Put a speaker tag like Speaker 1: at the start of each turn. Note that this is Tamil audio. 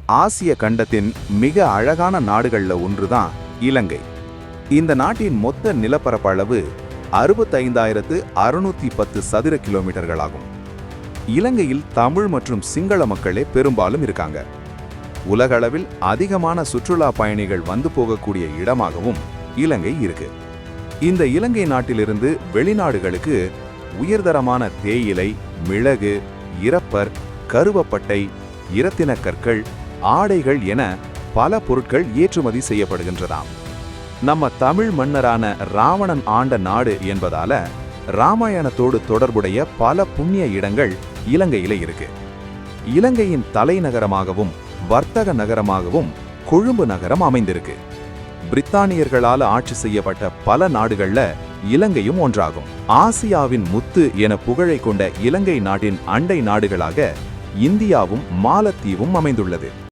Speaker 1: ஆசிய கண்டத்தின் மிக அழகான நாடுகள்ல ஒன்றுதான் இலங்கை. இந்த நாட்டின் மொத்த நிலப்பரப்பளவு 65,610 சதுர கிலோமீட்டர்களாகும். இலங்கையில் தமிழ் மற்றும் சிங்கள மக்களே பெரும்பாலும் இருக்காங்க. உலகளவில் அதிகமான சுற்றுலா பயணிகள் வந்து போகக்கூடிய இடமாகவும் இலங்கை இருக்கு. இந்த இலங்கை நாட்டிலிருந்து வெளிநாடுகளுக்கு உயர்தரமான தேயிலை, மிளகு, இரப்பர், கருவப்பட்டை, இரத்தினக் கற்கள், ஆடைகள் என பல பொருட்கள் ஏற்றுமதி செய்யப்படுகின்றதாம். நம்ம தமிழ் மன்னரான ராவணன் ஆண்ட நாடு என்பதால ராமாயணத்தோடு தொடர்புடைய பல புண்ணிய இடங்கள் இலங்கையில இருக்கு. இலங்கையின் தலைநகரமாகவும் வர்த்தக நகரமாகவும் கொழும்பு நகரம் அமைந்திருக்கு. பிரித்தானியர்களால் ஆட்சி செய்யப்பட்ட பல நாடுகள்ல இலங்கையும் ஒன்றாகும். ஆசியாவின் முத்து என புகழை கொண்ட இலங்கை நாட்டின் அண்டை நாடுகளாக இந்தியாவும் மாலத்தீவும் அமைந்துள்ளது.